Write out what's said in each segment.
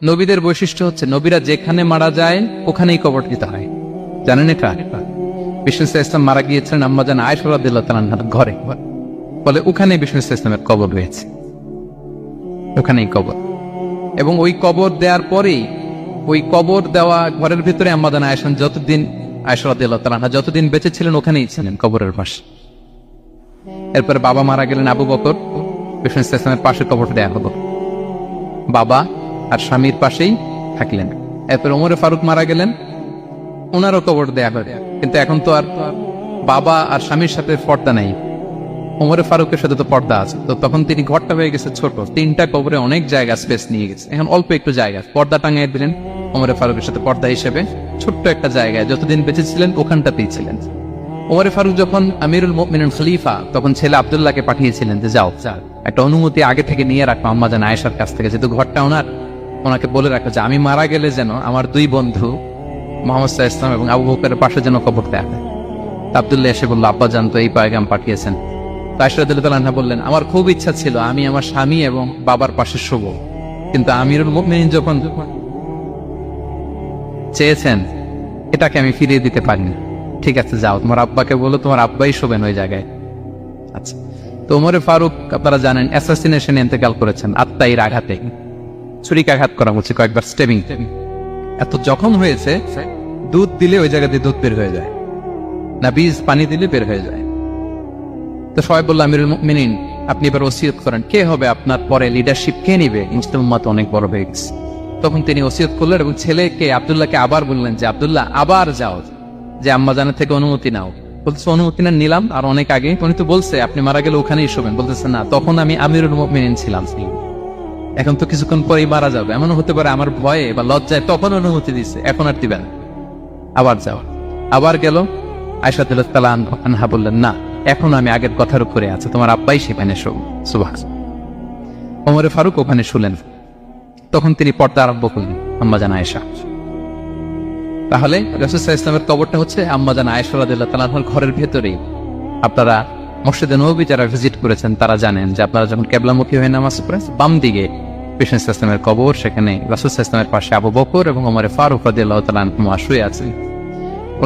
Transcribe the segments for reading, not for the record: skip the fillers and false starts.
নবীদের বৈশিষ্ট্য হচ্ছে নবীরা যেখানে মারা যায় ওখানেই কবর দিতে হয়। জানেন এটা? বিষ্ণু ইসলাম মারা গিয়েছিলেন আম্মাজান আয়েশা রাদিয়াল্লাহু তাআলার ঘরে, বলে ওখানে বিষ্ণু ইসলামের কবর রয়েছে, ওখানেই কবর। এবং ওই কবর দেওয়ার পরেই ওই কবর দেওয়া ঘরের ভিতরে আম্মাজান আয়েশা রাদিয়াল্লাহু তাআলা যতদিন বেঁচে ছিলেন ওখানেই ছিলেন কবরের পাশে। এরপরে বাবা মারা গেলেন আবু বকর, বিষ্ণু ইসলামের পাশে কবর দেয়া হলো, বাবা আর স্বামীর পাশেই থাকলেন। এরপরে ওমরে ফারুক মারা গেলেন, ওনারও কবর দেয়া হবে। কিন্তু এখন তো আর বাবা আর স্বামীর সাথে পর্দা নাই, ওমরে ফারুকের সাথে তো পর্দা আছে। তো তখন তিনি ঘরটা হয়ে গেছে ছোট, তিনটা কবরে অনেক জায়গা স্পেস নিয়ে গেছে। এখন অল্প একটু জায়গা পর্দা টাঙিয়ে দিলেন ওমরে ফারুকের সাথে পর্দা হিসেবে, ছোট্ট একটা জায়গায় যতদিন বেঁচে ছিলেন ওখানটাতেই ছিলেন। ওমরে ফারুক যখন আমিরুল মুমিনিন খলিফা, তখন ছেলে আব্দুল্লাহকে পাঠিয়েছিলেন যে যাও একটা অনুমতি আগে থেকে নিয়ে রাখো আম্মাজান আয়েশার কাছ থেকে, যেহেতু ঘরটা ওনাকে বলে রাখো যে আমি মারা গেলে যেন আমার দুই বন্ধু মুহাম্মদ সাল্লাল্লাহু আলাইহি ওয়াসাল্লাম এবং আবু বকরের পাশে যেন কবর দেয়া হয়। আব্দুল্লাহ এসে বলল, আব্বা জান তো এই পয়গাম পাঠিয়েছেন। আয়েশা রাদিয়াল্লাহু তাআলা বললেন, আমার খুব ইচ্ছা ছিল আমি আমার স্বামী এবং বাবার পাশে শুব, কিন্তু আমিরুল মুমিনিন যখন চেয়েছেন এটাকে আমি ফিরিয়ে দিতে পারিনি। ঠিক আছে যাও, তোমার আব্বাকে বলো তোমার আব্বাই শোবেন ওই জায়গায়। আচ্ছা, তো ওমরে ফারুক আপনারা জানেন অ্যাসাসিনেশনে ইন্তেকাল করেছেন, আত্মাইর আঘাতে, ছুরিকাঘাত করা হচ্ছে কয়েকবার, স্টেবিং। এত জখম হয়েছে দুধ দিলে ওই জায়গা দিয়ে দুধ বের হয়ে যায় না, বীজ পানি দিলে বের হয়ে যায়। তো সবাই বললো আমিরুল মুমিনিন আপনি এবার ওসিয়ত করেন, কে হবে আপনার পরে লিডারশিপ, কে নিবে? মুসলিম উম্মাত অনেক বড় হয়ে গেছে। তখন তিনি ওসিয়ত করলেন এবং ছেলেকে আব্দুল্লাহকে আবার বললেন যে আব্দুল্লাহ আবার যাও, যে আম্মা জানের থেকে অনুমতি নাও। বলতেছে অনুমতি না নিলাম আর অনেক আগে, উনি তো বলছে আপনি মারা গেলে ওখানেই শোবেন। বলতেছে না, তখন আমি আমিরুল মুমিনিন ছিলাম, এখন তো কিছুক্ষণ পরেই মারা যাবে, এমন হতে পারে আমার ভয়ে বা লজ্জায় তখন অনুমতি দিছে, এখন আর দিবেন, আবার যাও। আবার গেল, আয়েশা রাদিয়াল্লাহু তাআলা আনহা বললেন না, এখন আমি আগের কথার উপরে আছে, তোমার আব্বাই সেখানে শোক। সুবহানাল্লাহ। ওমরে ফারুক ওখানে শুলেন, তখন তিনি পর্দা আরম্ভ করলেন আম্মাজান আয়েশা। তাহলে রাসূল সাল্লাল্লাহু আলাইহি ওয়াসাল্লামের কবরটা হচ্ছে আম্মাজান আয়েশা রাদিয়াল্লাহু তাআলা আনহার ঘরের ভেতরেই। আপনারা মসজিদে নববী যারা ভিজিট করেছেন তারা জানেন যে আপনারা যখন কিবলামুখী হয়ে নামাজ পড়েন, বাম দিকে বিষ্ণু ইসলামের কবর, সেখানে রাসূল সাল্লাল্লাহু আলাইহি ওয়াসাল্লামের পাশে আবু বকর এবং ওমরে ফারুক রাদিয়াল্লাহু তাআলা আনহুমা শুয়ে আছেন।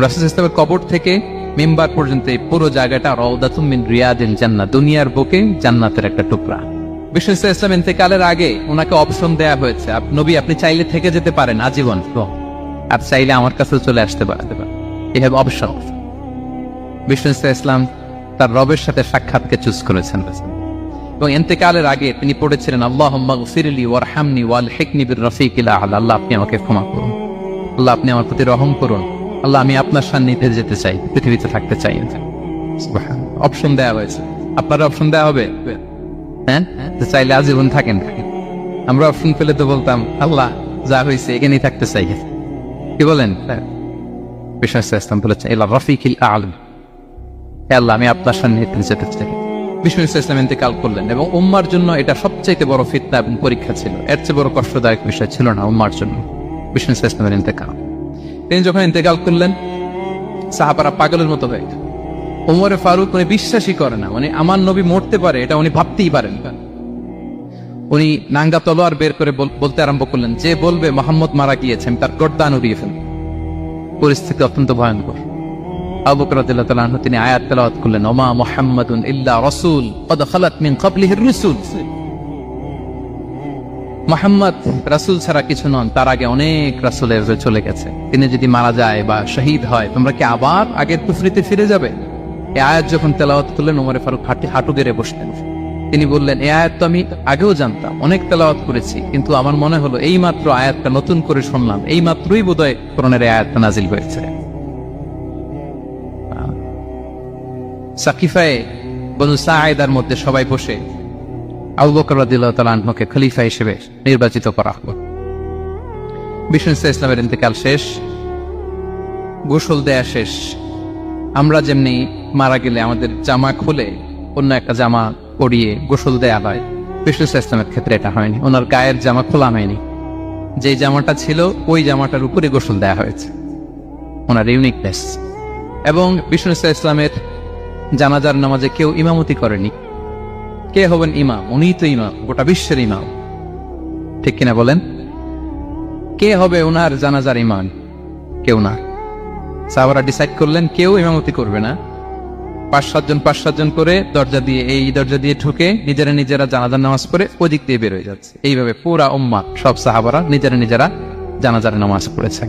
রাসূল সাল্লাল্লাহু আলাইহি ওয়াসাল্লামের কবর থেকে মিম্বার পর্যন্ত এই পুরো জায়গাটা রাউদাতুম মিন রিয়াদিল জান্নাহ, দুনিয়ার বুকে জান্নাতের একটা টুকরা। বিষ্ণু ইসলাম ইন্তেকালের আগে ওনাকে অপশন দেয়া হয়েছে, নবী আপনি চাইলে থেকে যেতে পারেন আজীবন, আর চাইলে আমার কাছে চলে আসতে পারেন, এই হ্যাভ অপশন। বিষ্ণু ইসলাম তার রবের সাথে সাক্ষাৎকে চুজ করেছেন এবং ইন্তেকালের আগে তিনি পড়েছিলেন আল্লাহুম্মা গফিরলি ওয়ারহামনি ওয়ালহিকনি বির-রাফিকিল আ'লা, আল্লাহ আপনি আমাকে ক্ষমা করুন, আল্লাহ আপনি আমার প্রতি রহম করুন, আল্লাহ আমি আপনার সান্নিধ্যে যেতে চাই, পৃথিবীতে থাকতে চাই। সুবহানাল্লাহ। অপশন দেওয়া হয়েছে, আপনারা অপশন দেওয়া হবে, হ্যাঁ চাইলে আজীবন থাকেন। আমরা অপশন পেলে তো বলতাম আল্লাহ যা হয়েছে এখানেই থাকতে চাই, কি বলেন? বিষ্ণু ইসলাম বলেছেন ইলা রাফিকিল আ'লা, আল্লাহ আমি আপনার সান্নিধ্যে যেতে চাই। বিষ্ণু ইসলাম ইন্তেকাল করলেন এবং উম্মার জন্য এটা সবচাইতে বড় ফিতনা এবং পরীক্ষা ছিল, এর চেয়ে বড় কষ্টদায়ক বিষয় ছিল না উম্মার জন্য বিষ্ণু ইসলামের ইন্তেকাল। তিনি যখন ইন্তেকাল করলেন সাহাবারা পাগলের মতো হয়ে গেল। ওমরে ফারুক উনি বিশ্বাসই করে না, মানে আমার নবী মরতে পারে এটা উনি ভাবতেই পারেন। উনি নাঙ্গা তলোয়ার বের করে বলতে আরম্ভ করলেন, যে বলবে মুহাম্মদ মারা গিয়েছে আমি তার গর্দান উড়িয়ে ফেলব। পরিস্থিতি অত্যন্ত ভয়ঙ্কর। আবু বকর রাদিয়াল্লাহু তাআলা আনহু তিনি আয়াত তেলাওয়াত করলেন, ওমা মুহাম্মাদুন ইল্লা রাসূল ক্বাদ খালাত মিন ক্বাবলিহির রুসুল, মুহাম্মদ রাসূল ছাড়া কিছু নন, তার আগে অনেক রাসূল চলে গেছে, তিনি যদি মারা যায় বা শহীদ হয় তোমরা কি আবার আগের কুফরিতে ফিরে যাবে? এই আয়াত যখন তেলাওয়াত করলেন ওমরে ফারুক হাঁটু গেড়ে বসলেন। তিনি বললেন এই আয়াত তো আমি আগেও জানতাম, অনেক তেলাওয়াত করেছি, কিন্তু আমার মনে হলো এই মাত্র আয়াতটা নতুন করে শুনলাম, এই মাত্রই বোধহয় কোরআনের এই আয়াতটা নাজিল হয়েছে। সাকিফায়ে বনু সাঈদার মধ্যে সবাই বসে আবু বকর রাদিয়াল্লাহু তাআলা আনহুকে খলিফা হিসেবে নির্বাচিত করা হলো। বিষ্ণু ইসলামের ইন্তেকাল শেষ, গোসল দেয়া শেষ। আমরা যেমনি মারা গেলে আমাদের জামা খুলে অন্য একটা জামা পরিয়ে গোসল দেয়া হয়, বিষ্ণু ইসলামের ক্ষেত্রে এটা হয়নি, ওনার গায়ের জামা খোলা হয়নি, যে জামাটা ছিল ওই জামাটার উপরে গোসল দেয়া হয়েছে, ওনার ইউনিকনেস। এবং বিষ্ণু ইসলামের জানাজার নামাজে কেউ ইমামতি করেনি। কে হবেন ইমাম? উনিই তো ইমাম, গোটা বিশ্বের ইমাম, ঠিক কিনা বলেন? কে হবে ওনার জানাজার ইমাম? কেউ না। সাহাবারা ডিসাইড করলেন কেউ ইমামতি করবে না। 5-7 জন করে দরজা দিয়ে, এই দরজা দিয়ে ঢুকে নিজেরা জানাজার নামাজ পড়ে ওদিক দিয়ে বের হয়ে যাচ্ছে। এইভাবে পুরা উম্মাহ সব সাহাবারা নিজেরা জানাজার নামাজ পড়েছে।